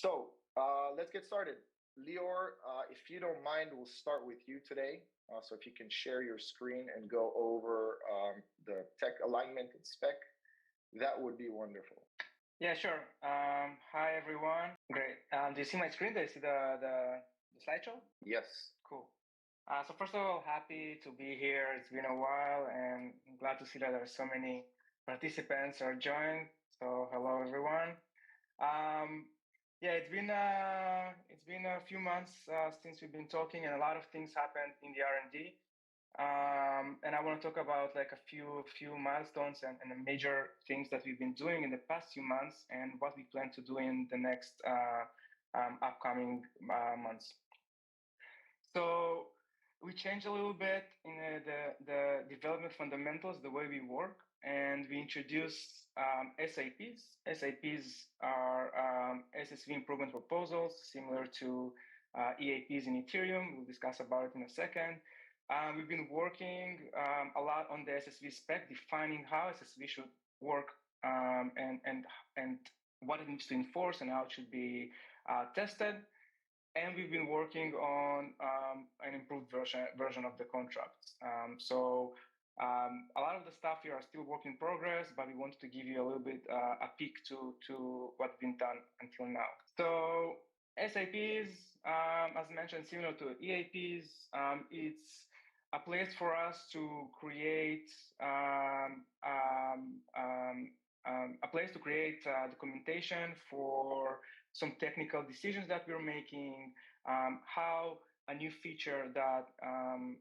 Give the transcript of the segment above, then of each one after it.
So let's get started. Lior, if you don't mind, we'll start with you today. So if you can share your screen and go over the tech alignment and spec, that would be wonderful. Yeah, sure. Hi, everyone. Great. Do you see my screen? Do you see the slideshow? Yes. Cool. So first of all, happy to be here. It's been a while, and I'm glad to see that there are so many participants are joined. So hello, everyone. Yeah, it's been a few months since we've been talking, and a lot of things happened in the R&D. And I want to talk about like a few milestones and the major things that we've been doing in the past few months and what we plan to do in the next upcoming months. So we changed a little bit in the development fundamentals, the way we work, and we introduced SAPs. SAPs are SSV improvement proposals, similar to EAPs in Ethereum. We'll discuss about it in a second. We've been working a lot on the SSV spec, defining how SSV should work and what it needs to enforce and how it should be tested. And we've been working on an improved version of the contracts. A lot of the stuff here are still work in progress, but we wanted to give you a little bit a peek to what's been done until now. So SAPs, as mentioned, similar to EAPs, it's a place for us to create a place to create documentation for some technical decisions that we're making, how a new feature that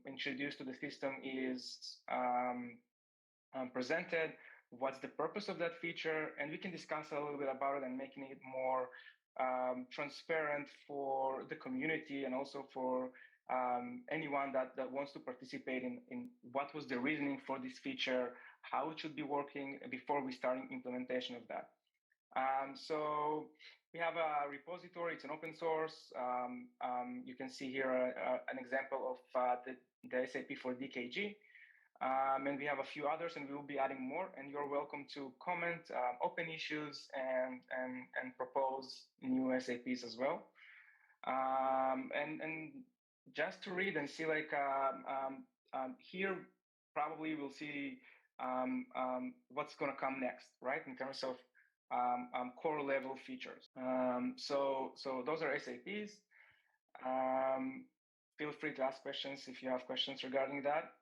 introduced to the system is presented, what's the purpose of that feature, and we can discuss a little bit about it and making it more transparent for the community and also for anyone that wants to participate in what was the reasoning for this feature, how it should be working before we start implementation of that. So we have a repository, it's an open source. You can see here an example of the SAP for DKG. And we have a few others, and we will be adding more. And you're welcome to comment, open issues, and propose new SAPs as well. And just to read and see, like here, probably we'll see what's going to come next, right? In terms of core level features. So those are SAPs. Feel free to ask questions if you have questions regarding that.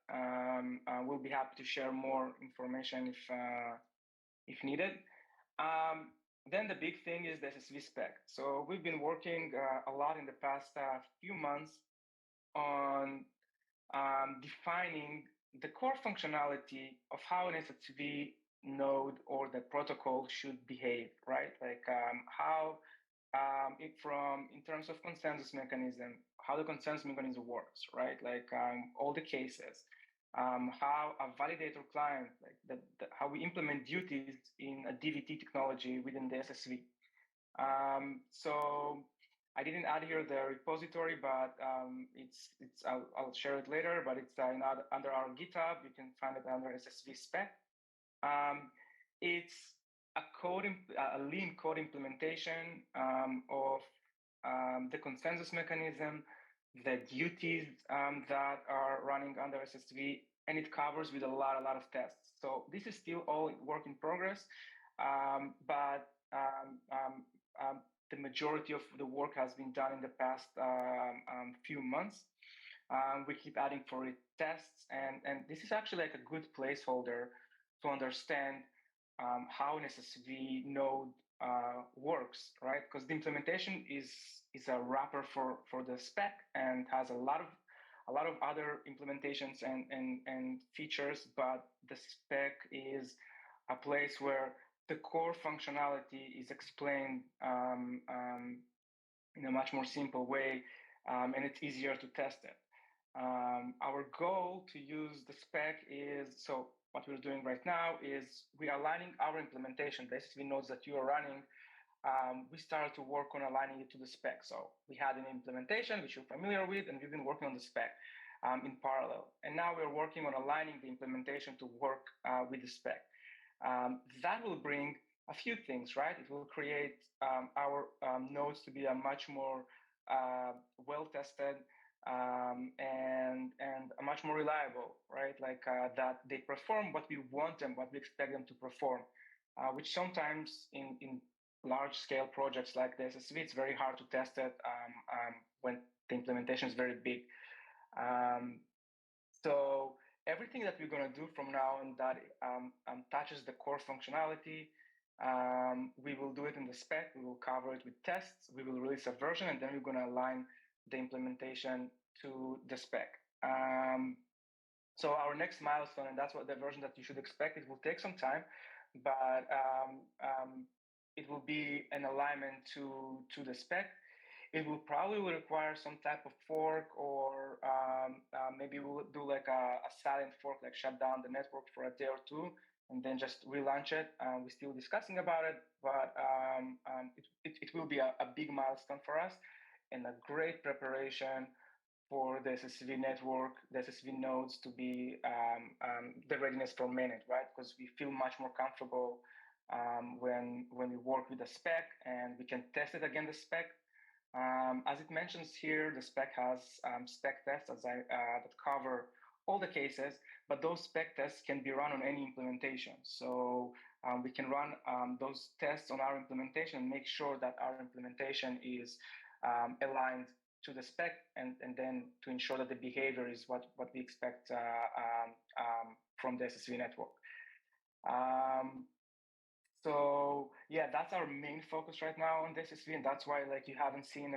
We'll be happy to share more information if needed. Then the big thing is the SSV spec. So we've been working a lot in the past few months on defining the core functionality of how an SSV node or the protocol should behave, right? Like how in terms of consensus mechanism, how the consensus mechanism works, right? Like all the cases, how a validator client, like how we implement duties in a DVT technology within the SSV. So I didn't add here the repository, but I'll share it later. But it's under our GitHub. You can find it under SSV spec. It's a lean code implementation of the consensus mechanism, the duties that are running under SSV, and it covers with a lot of tests. So this is still all work in progress, but the majority of the work has been done in the past few months. We keep adding for it tests, and this is actually like a good placeholder to understand how an SSV node works, right? Because the implementation is a wrapper for the spec and has a lot of other implementations and features, but the spec is a place where the core functionality is explained in a much more simple way, and it's easier to test it. Our goal to use the spec is, so what we're doing right now is we are aligning our implementation, the SSV nodes that you are running. We started to work on aligning it to the spec. So we had an implementation, which you're familiar with, and we've been working on the spec in parallel. And now we're working on aligning the implementation to work with the spec. That will bring a few things, right? It will create our nodes to be a much more well-tested and a much more reliable, right? Like that they perform what we want them, what we expect them to perform, which sometimes in large-scale projects like the SSV, it's very hard to test it when the implementation is very big. So everything that we're going to do from now on that touches the core functionality, we will do it in the spec. We will cover it with tests. We will release a version, and then we're going to align the implementation to the spec. So our next milestone, and that's what the version that you should expect, it will take some time, but it will be an alignment to the spec. It will probably require some type of fork, or maybe we'll do like a silent fork, like shut down the network for a day or two, and then just relaunch it. We're still discussing about it, but it will be a big milestone for us and a great preparation for the SSV network, the SSV nodes to be the readiness for mainnet, right? Because we feel much more comfortable when we work with the spec and we can test it against the spec. As it mentions here, the spec has spec tests that cover all the cases, but those spec tests can be run on any implementation. So we can run those tests on our implementation and make sure that our implementation is aligned to the spec, and then to ensure that the behavior is what we expect from the SSV network. So yeah, that's our main focus right now on the SSV, and that's why like you haven't seen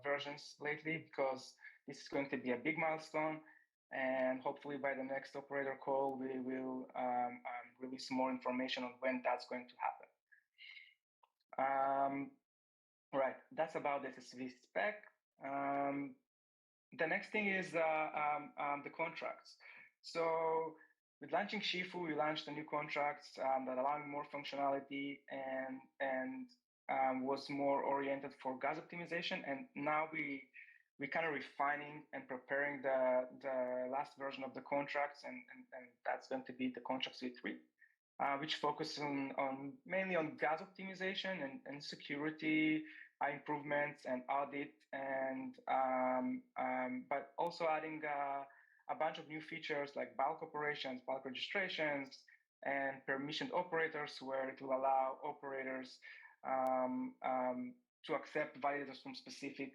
versions lately, because this is going to be a big milestone, and hopefully by the next operator call we will release more information on when that's going to happen. Right, that's about the SSV spec. The next thing is the contracts. So with launching Shifu, we launched the new contracts that allow more functionality and was more oriented for gas optimization. And now we kind of refining and preparing the last version of the contracts, and that's going to be the contracts v3, which focuses on mainly on gas optimization and security improvements and audit, and but also adding a bunch of new features like bulk operations, bulk registrations, and permissioned operators, where it will allow operators to accept validators from specific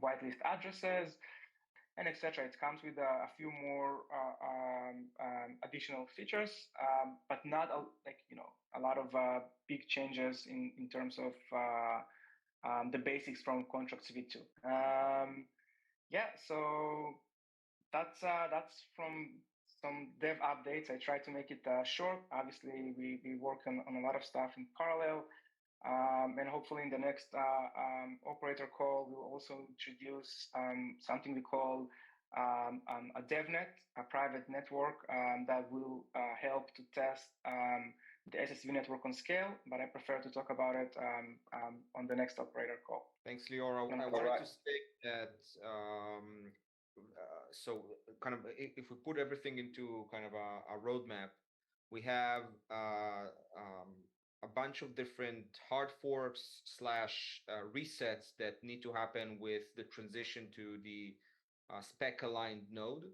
whitelist addresses, and etc. It comes with a few more additional features, but not a lot of big changes in terms of the basics from contracts v2. Yeah, so that's from some dev updates. I try to make it short. Obviously, we work on a lot of stuff in parallel. And hopefully in the next operator call, we'll also introduce something we call a DevNet, a private network that will help to test the SSV network on scale, but I prefer to talk about it on the next operator call. Thanks, Lior. I wanted to state that, so kind of if we put everything into kind of a roadmap, we have a bunch of different hard forks / resets that need to happen with the transition to the spec aligned node.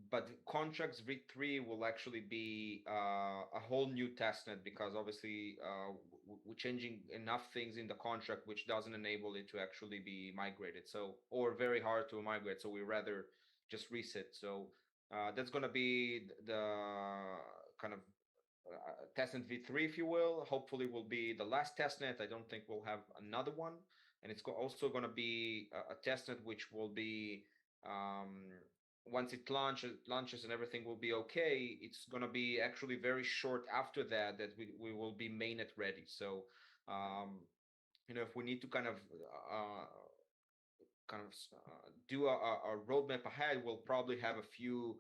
But contracts v3 will actually be a whole new testnet, because obviously we're changing enough things in the contract which doesn't enable it to actually be migrated, so, or very hard to migrate, so we rather just reset. So that's going to be the kind of testnet v3, if you will. Hopefully will be the last testnet. I don't think we'll have another one, and it's also going to be a testnet which will be once it launches and everything will be okay, it's going to be actually very short after that we will be mainnet ready. So if we need to kind of do a roadmap ahead, we'll probably have a few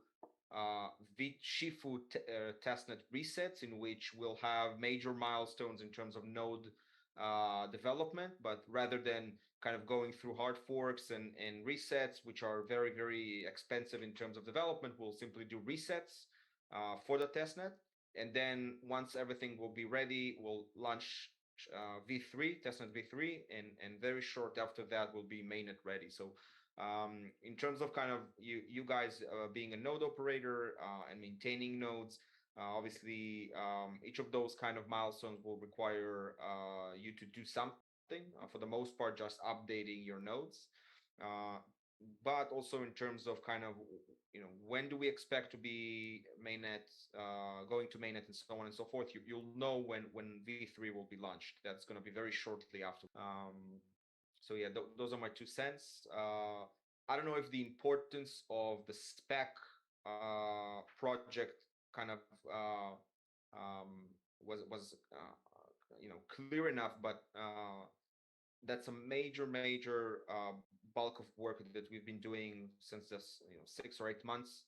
Shifu testnet resets in which we'll have major milestones in terms of node development, but rather than kind of going through hard forks and resets, which are very, very expensive in terms of development, we'll simply do resets for the testnet. and then once everything will be ready, we'll launch V3, testnet V3, and very short after that will be mainnet ready. So in terms of kind of you guys being a node operator and maintaining nodes, obviously each of those kind of milestones will require you to do something. For the most part, just updating your nodes. But also in terms of kind of when do we expect to be mainnet, going to mainnet, and so on and so forth. You'll know when V3 will be launched. That's going to be very shortly after. So yeah, those are my 2 cents. I don't know if the importance of the SPEC project kind of was clear enough, but that's a major bulk of work that we've been doing since this 6 or 8 months.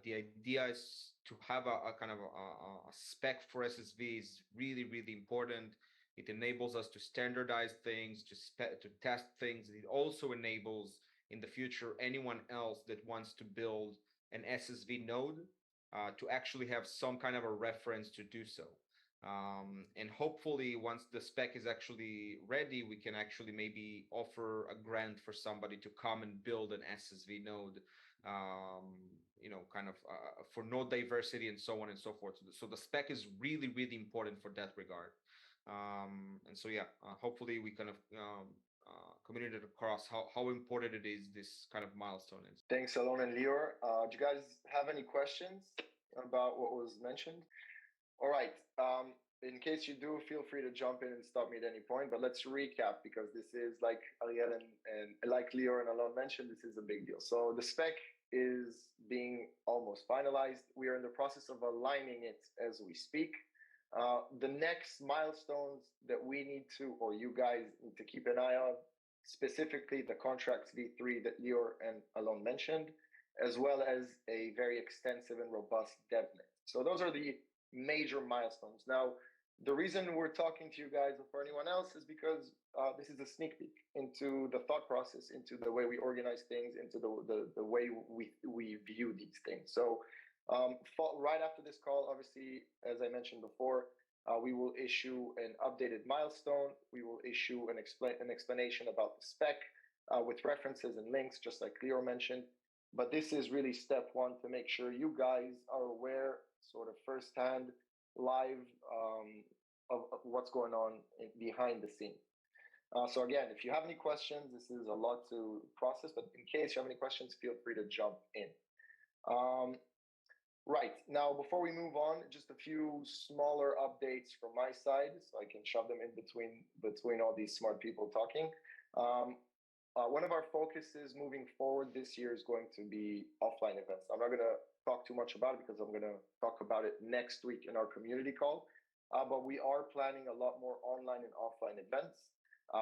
The idea is to have a kind of a spec for SSV is really important. It enables us to standardize things, to test things. It also enables in the future anyone else that wants to build an SSV node to actually have some kind of a reference to do so. And hopefully once the spec is actually ready, we can actually maybe offer a grant for somebody to come and build an SSV node, kind of for node diversity and so on and so forth. So the spec is really important for that regard. And so yeah, hopefully we kind of communicated across how important it is, this kind of milestone is. Thanks, Alon and Lior. Do you guys have any questions about what was mentioned? All right. In case you do, feel free to jump in and stop me at any point. But let's recap, because this is, like Ariel and like Lior and Alon mentioned, this is a big deal. So the spec is being almost finalized. We are in the process of aligning it as we speak. The next milestones that we need to, or you guys need to keep an eye on, specifically the contracts V3 that Lior and Alon mentioned, as well as a very extensive and robust DevNet. So those are the major milestones. Now, the reason we're talking to you guys or for anyone else is because this is a sneak peek into the thought process, into the way we organize things, into the way we view these things. So right after this call, obviously, as I mentioned before, we will issue an updated milestone. We will issue an explanation about the spec with references and links, just like Leo mentioned. But this is really step one to make sure you guys are aware, sort of firsthand, live, of what's going on behind the scene. So again, if you have any questions, this is a lot to process, but in case you have any questions, feel free to jump in. Right, now before we move on, just a few smaller updates from my side, so I can shove them in between all these smart people talking. One of our focuses moving forward this year is going to be offline events. I'm not going to talk too much about it because I'm going to talk about it next week in our community call. But we are planning a lot more online and offline events,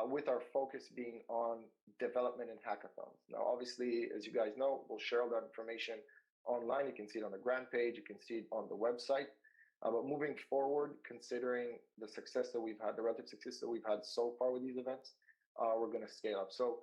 with our focus being on development and hackathons. Now, obviously, as you guys know, we'll share all that information online. You can see it on the grant page. You can see it on the website. But moving forward, considering the success that we've had, the relative success that we've had so far with these events, we're going to scale up. So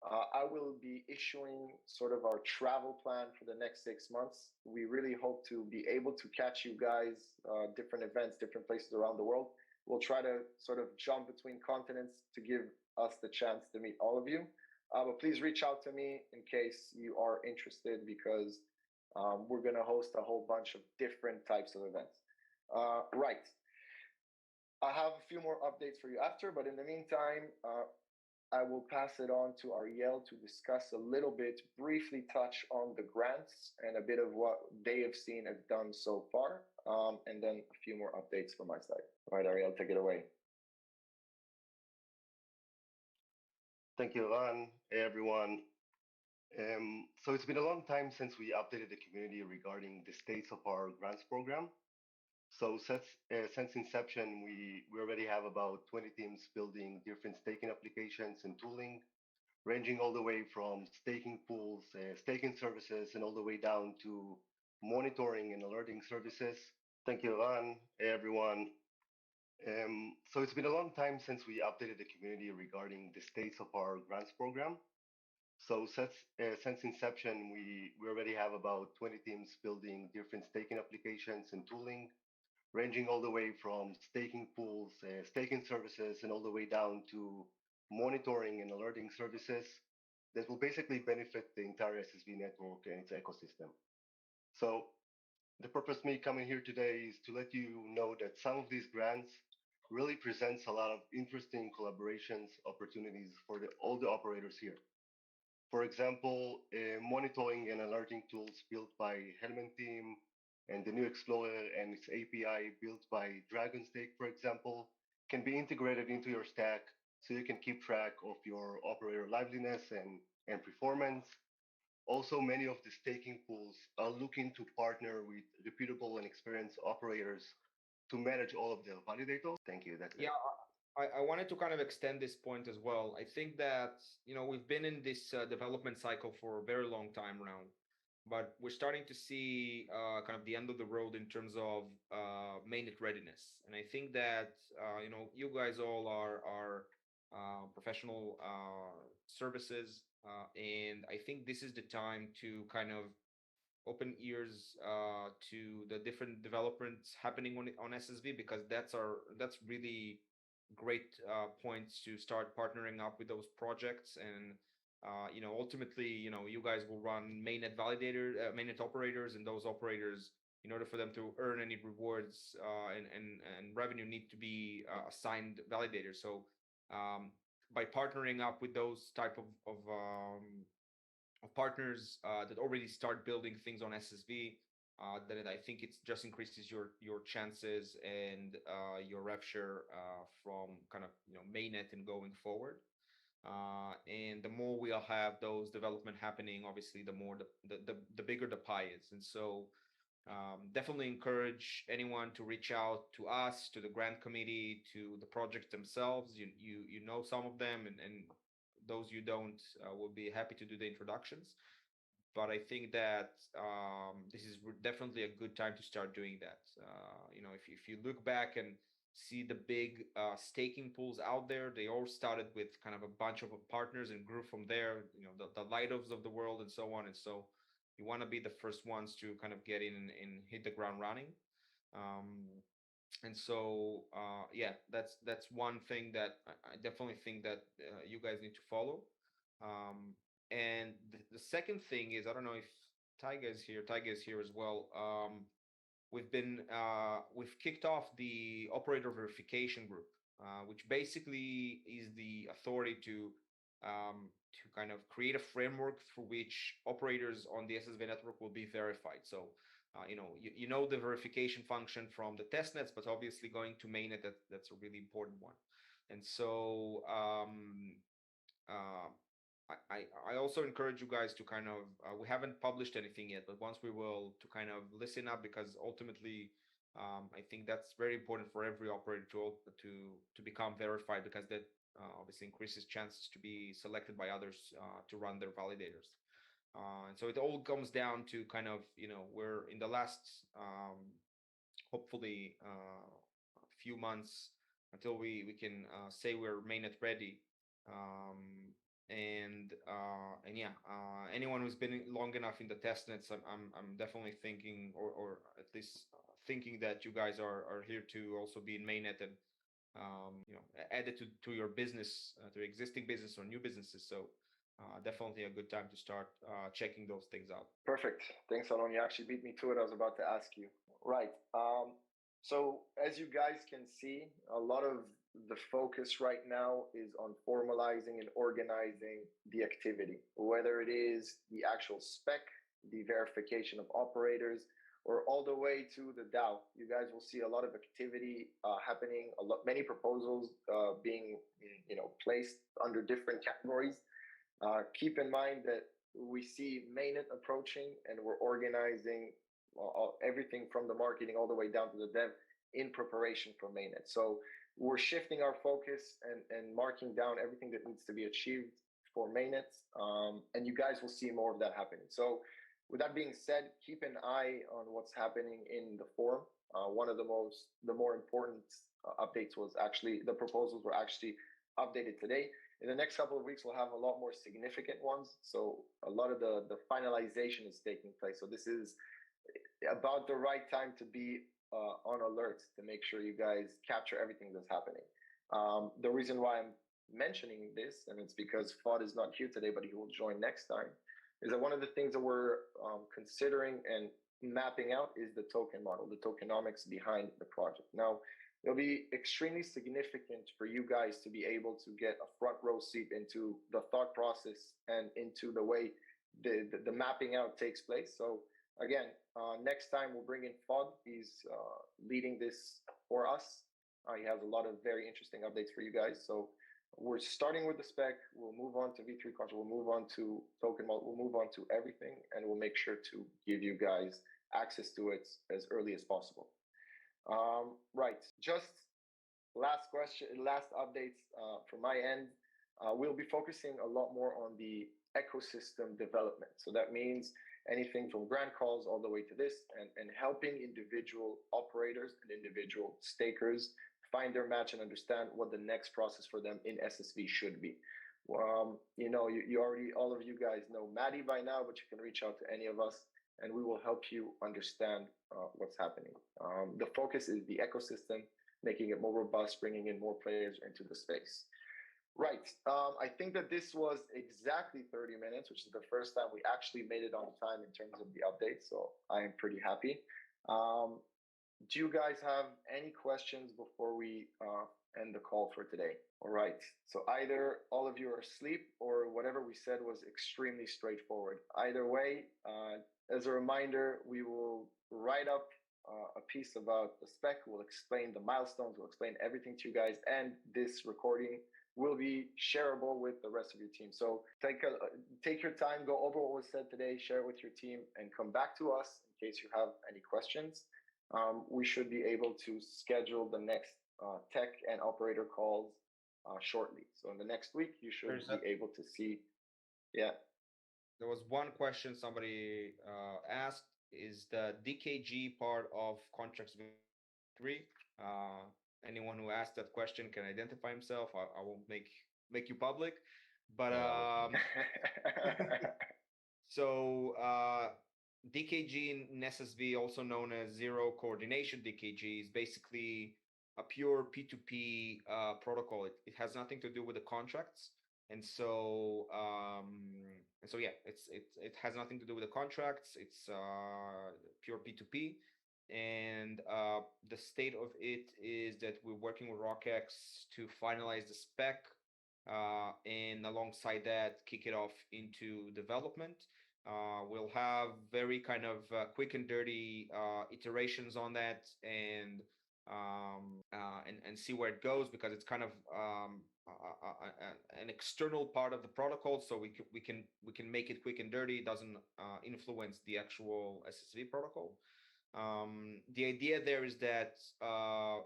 I will be issuing sort of our travel plan for the next 6 months. We really hope to be able to catch you guys, different events, different places around the world. We'll try to sort of jump between continents to give us the chance to meet all of you. But please reach out to me in case you are interested, because we're going to host a whole bunch of different types of events. Right. I have a few more updates for you after, but in the meantime, I will pass it on to Ariel to discuss a little bit, briefly touch on the grants and a bit of what they have seen and done so far, and then a few more updates from my side. All right, Ariel, take it away. Thank you, Ran. Hey, everyone. So it's been a long time since we updated the community regarding the status of our grants program. So since inception, we already have about 20 teams building different staking applications and tooling, ranging all the way from staking pools, staking services, and all the way down to monitoring and alerting services. Thank you, Ran. Hey, everyone. So it's been a long time since we updated the community regarding the status of our grants program. So since inception, we already have about 20 teams building different staking applications and tooling, ranging all the way from staking pools, staking services, and all the way down to monitoring and alerting services that will basically benefit the entire SSV network and its ecosystem. So the purpose of me coming here today is to let you know that some of these grants really presents a lot of interesting collaborations opportunities for all the operators here. For example, monitoring and alerting tools built by Helman team and the new Explorer and its API built by DragonStake, for example, can be integrated into your stack so you can keep track of your operator liveliness and performance. Also, many of the staking pools are looking to partner with reputable and experienced operators to manage all of their validators. Thank you. That's it. Yeah, I wanted to kind of extend this point as well. I think that, we've been in this development cycle for a very long time now, but we're starting to see kind of the end of the road in terms of mainnet readiness. And I think that, you guys all are professional services. And I think this is the time to kind of open ears to the different developments happening on SSV, because that's really great points to start partnering up with those projects. And ultimately, you guys will run mainnet mainnet operators, and those operators, in order for them to earn any rewards and revenue, need to be assigned validators. So by partnering up with those type of partners that already start building things on SSV, then I think it just increases your chances and your rev share from kind of mainnet and going forward. And the more we'll have those development happening, obviously, the more the bigger the pie is. And so definitely encourage anyone to reach out to us, to the grant committee, to the projects themselves. You know some of them, and those you don't, will be happy to do the introductions. But I think that this is definitely a good time to start doing that. If you look back and see the big staking pools out there, they all started with kind of a bunch of partners and grew from there. The Lightovs of the world and so on. And so you want to be the first ones to kind of get in and hit the ground running. And so yeah, that's one thing that I definitely think that you guys need to follow. And the second thing is, I don't know if Taiga is here as well. We've kicked off the operator verification group, which basically is the authority to kind of create a framework for which operators on the SSV network will be verified. So you know the verification function from the testnets, but obviously going to mainnet, that's a really important one. And so I also encourage you guys to kind of we haven't published anything yet, but once we will, to kind of listen up, because ultimately I think that's very important for every operator to become verified, because that obviously increases chances to be selected by others to run their validators. And so it all comes down to kind of, we're in the last, hopefully, few months until we can say we're mainnet ready. And yeah, anyone who's been long enough in the testnets, I'm definitely thinking, or at least thinking, that you guys are here to also be in mainnet and add it to your business, to your existing business or new businesses. So definitely a good time to start checking those things out. Perfect. Thanks, Alon. You actually beat me to it. I was about to ask you. Right. So as you guys can see, a lot of the focus right now is on formalizing and organizing the activity, whether it is the actual SPEC, the verification of operators, or all the way to the DAO. You guys will see a lot of activity happening, many proposals being placed under different categories. Keep in mind that we see mainnet approaching, and we're organizing everything from the marketing all the way down to the dev in preparation for mainnet. So we're shifting our focus and marking down everything that needs to be achieved for mainnets, and you guys will see more of that happening. So with that being said, keep an eye on what's happening in the forum. One of the more important updates was actually the proposals were actually updated today. In the next couple of weeks, we'll have a lot more significant ones. So a lot of the finalization is taking place. So this is about the right time to be on alert to make sure you guys capture everything that's happening. The reason why I'm mentioning this, and it's because Fuad is not here today, but he will join next time, is that one of the things that we're considering and mapping out is the token model, the tokenomics behind the project. Now, it'll be extremely significant for you guys to be able to get a front row seat into the thought process and into the way the mapping out takes place. So again, next time we'll bring in Fuad. He's leading this for us. He has a lot of very interesting updates for you guys. So we're starting with the spec. We'll move on to V3 contract. We'll move on to token model. We'll move on to everything, and we'll make sure to give you guys access to it as early as possible. Right. Just last question, last updates from my end. We'll be focusing a lot more on the ecosystem development. So that means anything from grant calls all the way to this, and helping individual operators and individual stakers find their match and understand what the next process for them in SSV should be. You already, all of you guys know Maddie by now, but you can reach out to any of us and we will help you understand what's happening. The focus is the ecosystem, making it more robust, bringing in more players into the space. Right. I think that this was exactly 30 minutes, which is the first time we actually made it on time in terms of the update. So I am pretty happy. Do you guys have any questions before we end the call for today? All right. So either all of you are asleep or whatever we said was extremely straightforward. Either way, as a reminder, we will write up a piece about the spec. We'll explain the milestones. We'll explain everything to you guys. And this recording will be shareable with the rest of your team. So take your time, go over what was said today, share it with your team, and come back to us in case you have any questions. We should be able to schedule the next tech and operator calls shortly. So in the next week, you should be able to see. Yeah. There was one question somebody asked: is the DKG part of contracts 3? Anyone who asked that question can identify himself. I won't make you public, but so DKG in SSV, also known as zero coordination DKG, is basically a pure P2P protocol. It has nothing to do with the contracts, and so yeah, it has nothing to do with the contracts. It's pure P2P. And the state of it is that we're working with RockX to finalize the spec, and alongside that, kick it off into development. We'll have very kind of quick and dirty iterations on that, and see where it goes, because it's kind of an external part of the protocol, so we can make it quick and dirty. It doesn't influence the actual SSV protocol. The idea there is that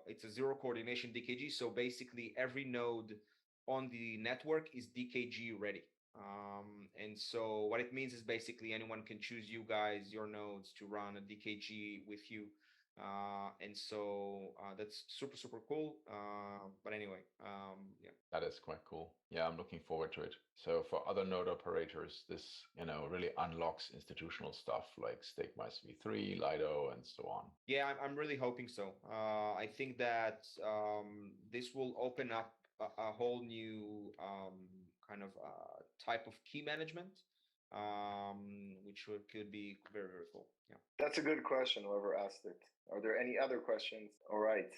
it's a zero coordination DKG, so basically every node on the network is DKG ready. And so what it means is basically anyone can choose you guys, your nodes, to run a DKG with you. And so that's super, super cool. But anyway, yeah. That is quite cool. Yeah, I'm looking forward to it. So for other node operators, this, really unlocks institutional stuff like StakeMice v3, Lido, and so on. Yeah, I'm really hoping so. I think that this will open up a whole new kind of type of key management, which could be very, very cool. Yeah. That's a good question, whoever asked it. Are there any other questions? All right,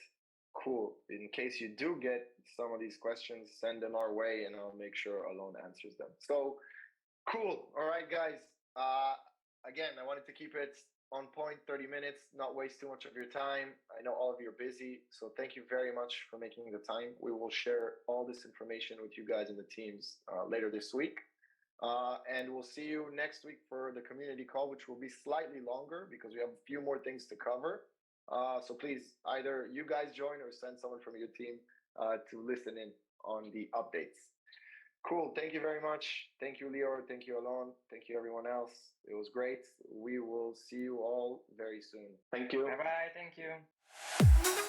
cool. In case you do get some of these questions, send them our way and I'll make sure Alon answers them. So cool. All right, guys. Again, I wanted to keep it on point, 30 minutes, not waste too much of your time. I know all of you are busy, so thank you very much for making the time. We will share all this information with you guys in the teams later this week. And we'll see you next week for the community call, which will be slightly longer because we have a few more things to cover. So please, either you guys join or send someone from your team to listen in on the updates. Cool. Thank you very much. Thank you, Lior. Thank you, Alon. Thank you, everyone else. It was great. We will see you all very soon. Thank you. Bye-bye. Thank you.